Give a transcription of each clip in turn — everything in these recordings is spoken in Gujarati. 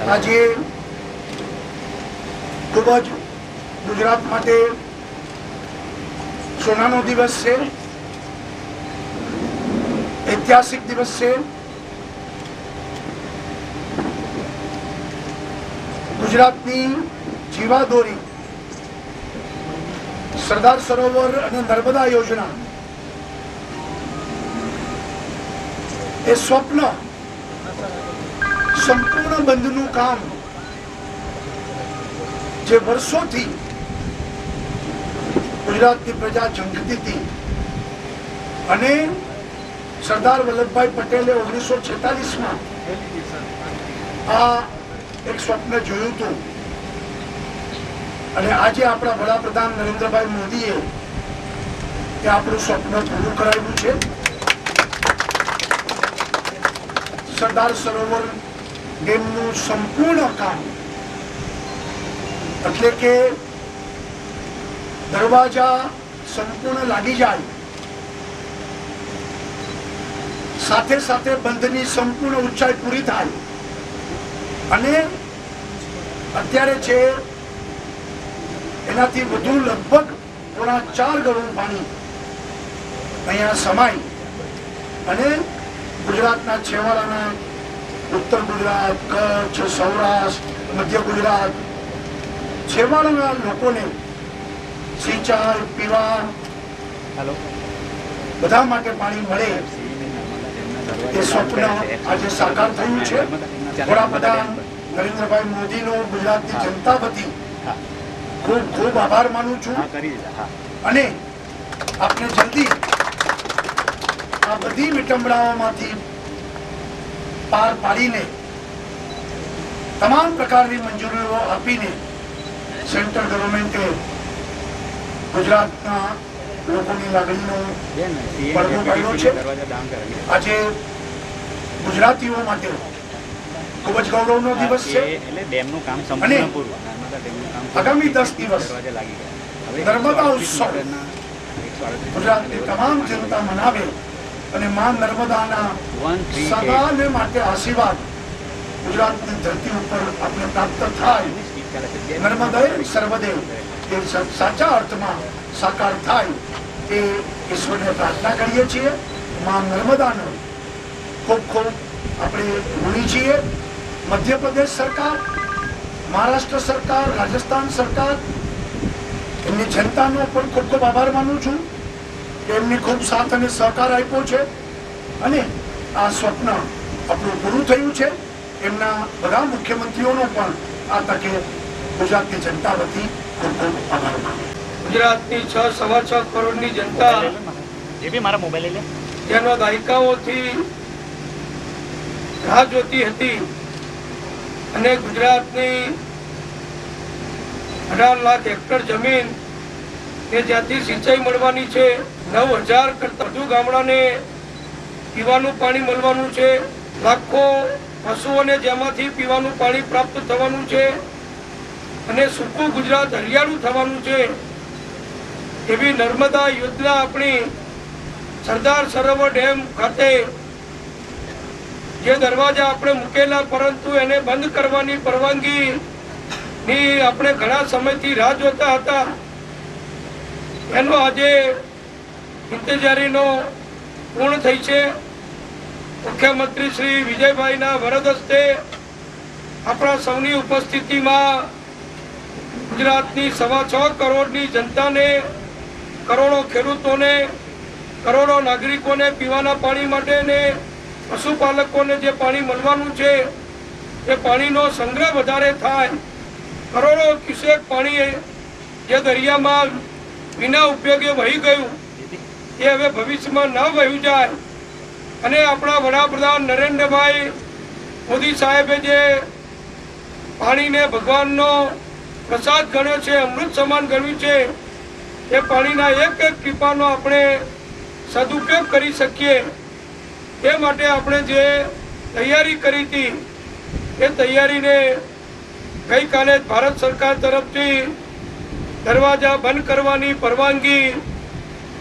आज खूब ज गुजरात माटे सोनानो दिवस है, ऐतिहासिक दिवस है। गुजरातनी जीवादोरी सरदार सरोवर और नर्मदा योजना ए स्वप्न संपूर्ण बंधनु काम जे वर्षों थी गुजरात की प्रजा झंखती थी अने सरदार वल्लभभाई पटेले 1946 में आ एक स्वप्न जोयुं हतुं अने आजे आपणा वडाप्रधान नरेंद्रभाई मोदीए ए आपणुं स्वप्न पूरुं कराव्युं छे। सरदार सरोवर डेमनुं संपूर्ण काम એટલે કે દરવાજા સંપૂર્ણ લાગી જાય, સાથે સાથે બંધની સંપૂર્ણ ઊંચાઈ પૂરી થાય અને અત્યારે છે એનાથી વધુ લગભગ 4 ગણું પાણી અહીંયા સમાય અને ગુજરાતના છેવાડાના उत्तर गुजरात, कच्छ, सौराष्ट्र, मध्य गुजरात छेवाड़ा लोगों ने सिंचाई पीवा बधा माटे पानी मळे ए स्वप्न आज साकार थयुं छे। वडाप्रधान नरेंद्रभाई मोदी नो गुजरात की जनता वती खूब खूब आभार मानु छुं अने आपने जल्दी आ बधी विटंबणाओमांथी पार पाड़ीने तमाम प्रकार की मंजूरीओ आपीने सेंट्रल गवर्नमेंटे गुजरातना लोकोनी लागणीनो પડઘો પાડ્યો છે। આજે ગુજરાતીઓ માટે ખૂબ જ ગૌરવનો દિવસ છે અને આગામી 10 દિવસ નર્મદા ઉત્સવ ગુજરાતની તમામ જનતા મનાવે અને માં નર્મદાના સદાને માટે આશીર્વાદ ગુજરાતની ધરતી ઉપર આપણે પ્રાપ્ત થાય, નર્મદે સર્વદેવ એ સાચા અર્થમાં સાકાર થાય એ ઈશ્વરને પ્રાર્થના કરીએ છીએ। માં નર્મદાનો ખૂબ ખૂબ આપણે ઋણી છીએ। મધ્યપ્રદેશ સરકાર, મહારાષ્ટ્ર સરકાર, રાજસ્થાન સરકાર એમની જનતાનો પણ ખૂબ ખૂબ આભાર માનું છું। એમની ખૂબ સાથ અને સહકાર આપ્યો છે અને આ સ્વપ્ન આપણું પૂરું થયું છે। એમના બધા મુખ્યમંત્રીઓનો પણ આ તકે ગુજરાતની જનતા વતી ખૂબ ખૂબ આભાર માનું। ગુજરાતની 6.6 કરોડની જનતા જે બી મારા મોબાઈલ લે તેનો દાયકાઓથી રાહ જોતી હતી અને ગુજરાતની 18 લાખ હેક્ટર જમીન કે જ્યાંથી સિંચાઈ મળવાની છે, 9000 કરતા વધુ ગામડાને પીવાનું પાણી મળવાનું છે, લાખો પશુઓને જેમાંથી પીવાનું પાણી પ્રાપ્ત થવાનું છે અને સૂકું ગુજરાત હરિયાળું થવાનું છે। એવી નર્મદા યોજના આપણી સરદાર સરોવર ડેમ ખાતે જે દરવાજા આપણે મૂકેલા પરંતુ એને બંધ કરવાની પરવાનગીની આપણે ઘણા સમયથી રાહ જોતા હતા, એનો આજે इंतजारीनो पूर्ण थई छे। मुख्यमंत्री श्री विजयभाईना वरद हस्ते अपना सौनी उपस्थिति में गुजरातनी 6.25 करोड़नी जनता ने, करोड़ों खेडूतों ने, करोड़ों नागरिकों ने पीवाना पानी माटे ने, पशुपालकों ने जे पानी मळवानुं छे ए पाणीनो संग्रह वधारे थाय। करोड़ों क्यूसेक पाणी जे दरियामां विना उपयोगे वही गयुं ये हवे भविष्य में न वह्यु जाए अने अपना वडाप्रधान नरेंद्रभाई मोदी साहेबे जे पानी ने भगवान नो प्रसाद गण्यो छे, अमृत समान गण्यु छे, ए पाणीना एक एक टीपानो आपणे सदुपयोग करी सकीए ए माटे आपणे जे तैयारी करी थी ए तैयारी ने गई काले भारत सरकार तरफथी दरवाजा बंद करवानी परवानगी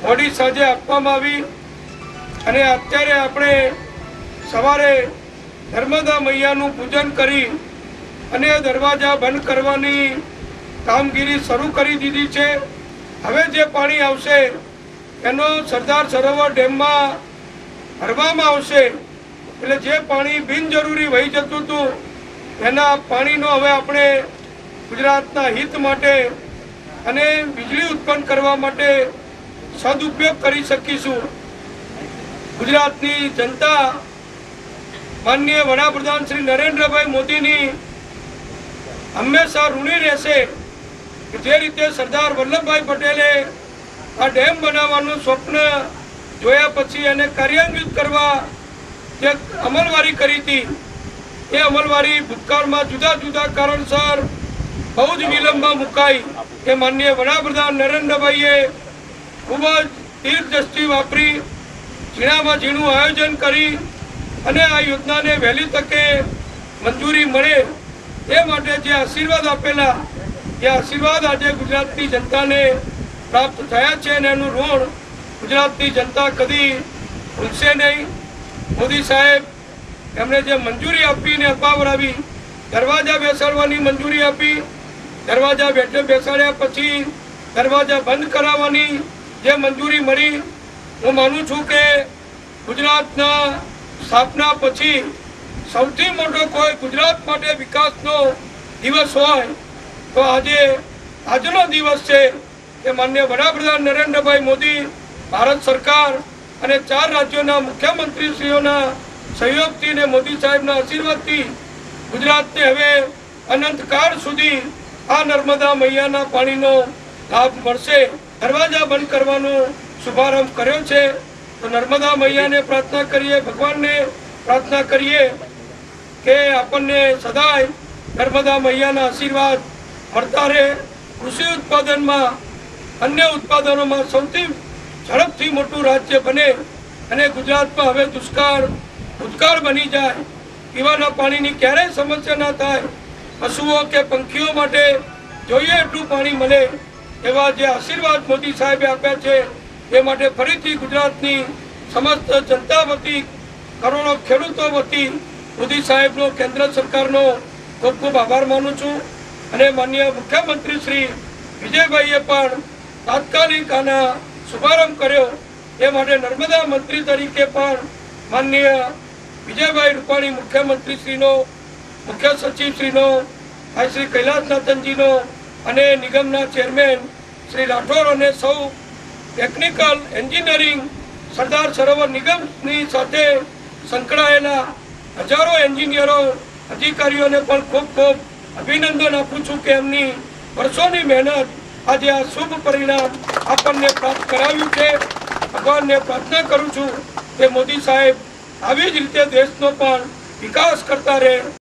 मोडी सांजे आपवामां आवी अने अत्यारे आपणे सवारे नर्मदा मैयानुं पूजन करी અને દરવાજા બંધ કરવાની કામગીરી શરૂ કરી દીધી છે. હવે જે પાણી આવશે એનો સરદાર સરોવર ડેમમાં ભરવામાં આવશે. એટલે જે પાણી બિનજરૂરી વહી જતું હતું એના પાણીનો હવે આપણે ગુજરાતના હિત માટે અને વીજળી ઉત્પન્ન કરવા માટે સદુપયોગ કરી શકીશું. ગુજરાતની જનતા માનનીય વડાપ્રધાન શ્રી નરેન્દ્રભાઈ મોદીની હંમેશા ઋણી રહેશે. જે રીતે સરદાર વલ્લભભાઈ પટેલે આ ડેમ બનાવવાનું સ્વપ્ન જોયા પછી એને કાર્યાન્વિત કરવા જે અમલવારી કરી હતી એ અમલવારી ભૂતકાળમાં જુદા જુદા કારણસર બહુ જ વિલંબમાં મુકાઈ. કે માનનીય વડાપ્રધાન નરેન્દ્રભાઈએ ખૂબ જ દીર્ઘદ્રષ્ટિ વાપરી ઝીણામાં ઝીણું આયોજન કરી અને આ યોજનાને વહેલી તકે મંજૂરી મળે એ માટે જે આશીર્વાદ આપેલા એ આશીર્વાદ આજે ગુજરાતની જનતાને પ્રાપ્ત થયા છે અને એનું ઋણ ગુજરાતની જનતા કદી ભૂલશે નહીં. મોદી સાહેબ એમણે જે મંજૂરી આપીને અપાવરાવી, દરવાજા બેસાડવાની મંજૂરી આપી, દરવાજા બેસાડ્યા પછી દરવાજા બંધ કરાવવાની જે મંજૂરી મળી, હું માનું છું કે ગુજરાતના સ્થાપના પછી સૌથી મોટો કોઈ ગુજરાત માટે વિકાસનો દિવસ હોય તો આજનો દિવસ છે કે માનનીય વડાપ્રધાન નરેન્દ્રભાઈ મોદી, ભારત સરકાર અને 4 રાજ્યોના મુખ્યમંત્રીશ્રીઓના સહયોગથી અને મોદી સાહેબના આશીર્વાદથી ગુજરાતને હવે અનંતકાળ સુધી આ નર્મદા મૈયાના પાણીનો લાભ મળશે. દરવાજા બંધ કરવાનો શુભારંભ કર્યો છે તો નર્મદા મૈયાને પ્રાર્થના કરીએ, ભગવાનને પ્રાર્થના કરીએ કે આપણને સદાય નર્મદા મૈયાના આશીર્વાદ મળતા રહે. કૃષિ ઉત્પાદનમાં, અન્ય ઉત્પાદનોમાં સૌથી ઝડપથી મોટું રાજ્ય બને અને ગુજરાતમાં હવે દુષ્કાળ બની જાય, પીવાના પાણીની ક્યારેય સમસ્યા ના થાય, પશુઓ કે પંખીઓ માટે જોઈએ એટલું પાણી મળે એવા જે આશીર્વાદ મોદી સાહેબે આપ્યા છે એ માટે ફરીથી ગુજરાતની સમસ્ત જનતા વતી, કરોડો ખેડૂતો વતી મોદી સાહેબનો, કેન્દ્ર સરકારનો ખૂબ ખૂબ આભાર માનું છું. અને માનનીય મુખ્યમંત્રી શ્રી વિજયભાઈએ પણ તાત્કાલિક આના શુભારંભ કર્યો એ માટે નર્મદા મંત્રી તરીકે પણ માનનીય વિજયભાઈ રૂપાણી મુખ્યમંત્રીશ્રીનો, મુખ્ય સચિવશ્રીનો, ભાઈ શ્રી કૈલાસનાથનજીનો અને નિગમના ચેરમેન શ્રી રાઠોડ અને સૌ ટેકનિકલ એન્જિનિયરિંગ સરદાર સરોવર નિગમની સાથે સંકળાયેલા હજારો એન્જિનિયરો, અધિકારીઓને પણ ખૂબ ખૂબ અભિનંદન આપું છું કે એમની વર્ષોની મહેનત આજે આ શુભ પરિણામ આપણને પ્રાપ્ત કરાવ્યું છે. ભગવાનને પ્રાર્થના કરું છું કે મોદી સાહેબ આવી જ રીતે દેશનો પણ વિકાસ કરતા રહે.